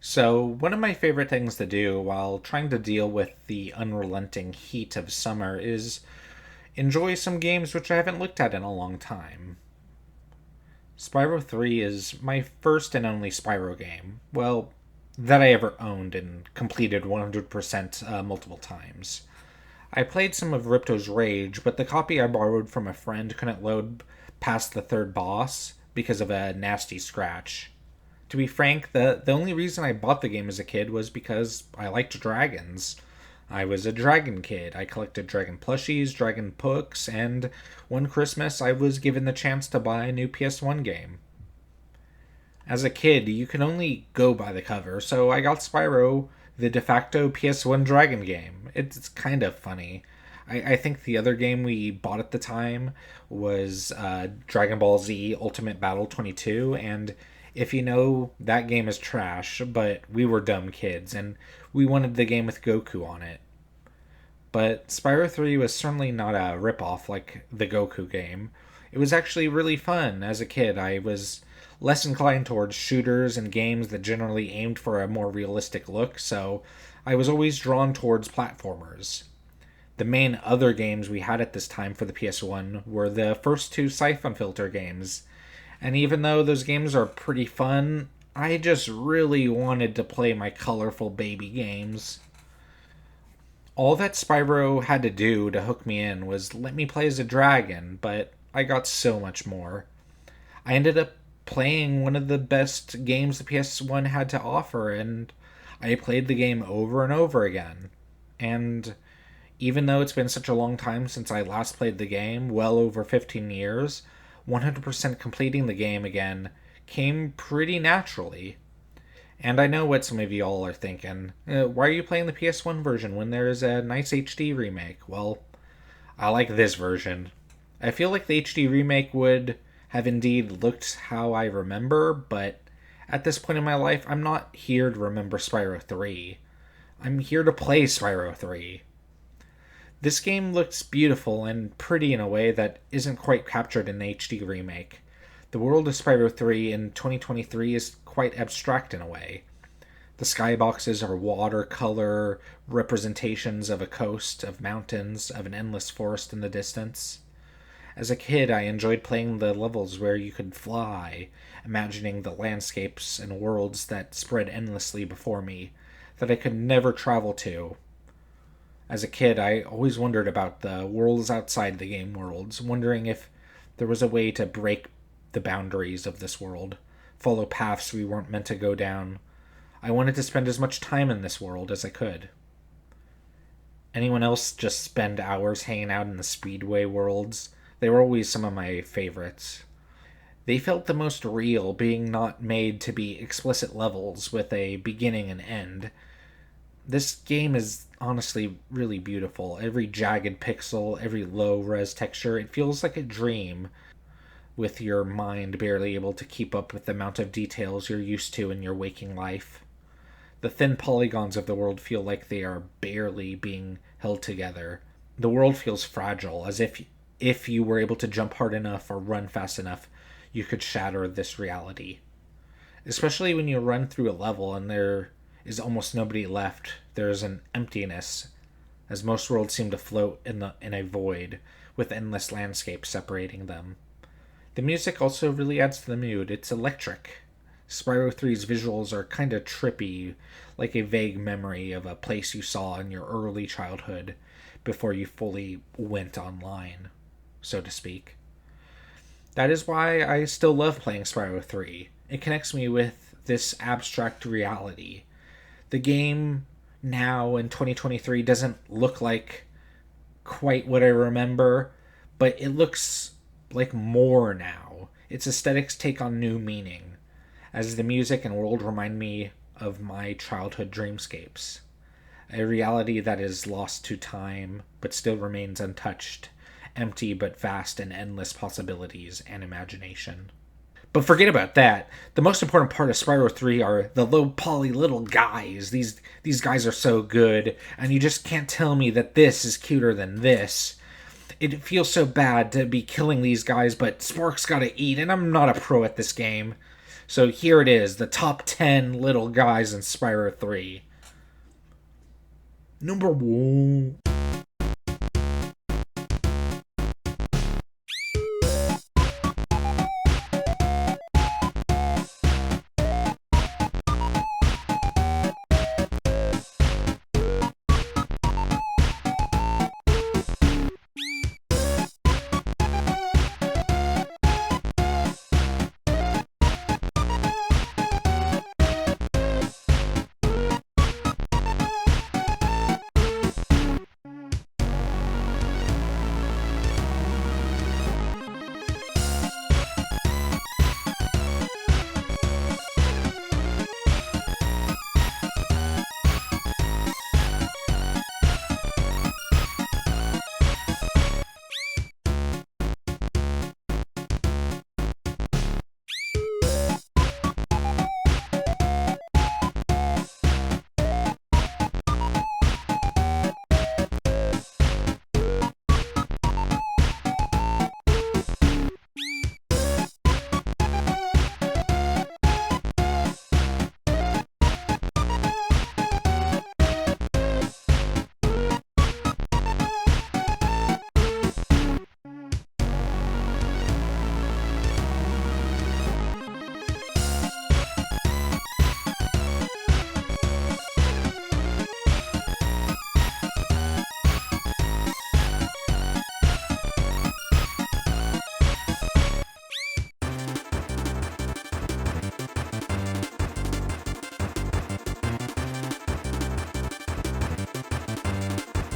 So, one of my favorite things to do while trying to deal with the unrelenting heat of summer is enjoy some games which I haven't looked at in a long time. Spyro 3 is my first and only Spyro game. Well, that I ever owned and completed 100% multiple times. I played some of Ripto's Rage, but the copy I borrowed from a friend couldn't load past the third boss because of a nasty scratch. To be frank, the only reason I bought the game as a kid was because I liked dragons. I was a dragon kid. I collected dragon plushies, dragon books, and one Christmas I was given the chance to buy a new PS1 game. As a kid, you can only go by the cover, so I got Spyro, the de facto PS1 dragon game. It's kind of funny. I think the other game we bought at the time was Dragon Ball Z Ultimate Battle 22, and if you know, that game is trash, but we were dumb kids, and we wanted the game with Goku on it. But Spyro 3 was certainly not a ripoff like the Goku game. It was actually really fun. As a kid, I was less inclined towards shooters and games that generally aimed for a more realistic look, so I was always drawn towards platformers. The main other games we had at this time for the PS1 were the first two Siphon Filter games, and even though those games are pretty fun, I just really wanted to play my colorful baby games. All that Spyro had to do to hook me in was let me play as a dragon, but I got so much more. I ended up playing one of the best games the PS1 had to offer, and I played the game over and over again. And even though it's been such a long time since I last played the game, well over 15 years, 100% completing the game again came pretty naturally. And I know what some of y'all are thinking. Why are you playing the PS1 version when there is a nice HD remake? Well, I like this version. I feel like the HD remake would have indeed looked how I remember, but at this point in my life, I'm not here to remember Spyro 3. I'm here to play Spyro 3. This game looks beautiful and pretty in a way that isn't quite captured in the HD remake. The world of Spyro 3 in 2023 is quite abstract in a way. The skyboxes are watercolor representations of a coast, of mountains, of an endless forest in the distance. As a kid, I enjoyed playing the levels where you could fly, imagining the landscapes and worlds that spread endlessly before me, that I could never travel to. As a kid, I always wondered about the worlds outside the game worlds, wondering if there was a way to break the boundaries of this world, follow paths we weren't meant to go down. I wanted to spend as much time in this world as I could. Anyone else just spend hours hanging out in the Speedway worlds? They were always some of my favorites. They felt the most real, being not made to be explicit levels with a beginning and end. This game is honestly really beautiful. Every jagged pixel, every low res texture, it feels like a dream, with your mind barely able to keep up with the amount of details you're used to in your waking life. The thin polygons of the world feel like they are barely being held together. The world feels fragile, as if you were able to jump hard enough or run fast enough, you could shatter this reality. Especially when you run through a level and there is almost nobody left. There's an emptiness, as most worlds seem to float in a void, with endless landscapes separating them. The music also really adds to the mood. It's electric. Spyro 3's visuals are kinda trippy, like a vague memory of a place you saw in your early childhood before you fully went online, so to speak. That is why I still love playing Spyro 3. It connects me with this abstract reality. The game now in 2023 doesn't look like quite what I remember, but it looks like more now. Its aesthetics take on new meaning, as the music and world remind me of my childhood dreamscapes. A reality that is lost to time, but still remains untouched, empty but vast in endless possibilities and imagination. But forget about that. The most important part of Spyro 3 are the low poly little guys. These guys are so good, and you just can't tell me that this is cuter than this. It feels so bad to be killing these guys, but Spork's gotta eat, and I'm not a pro at this game. So here it is, the top 10 little guys in Spyro 3. Number 1.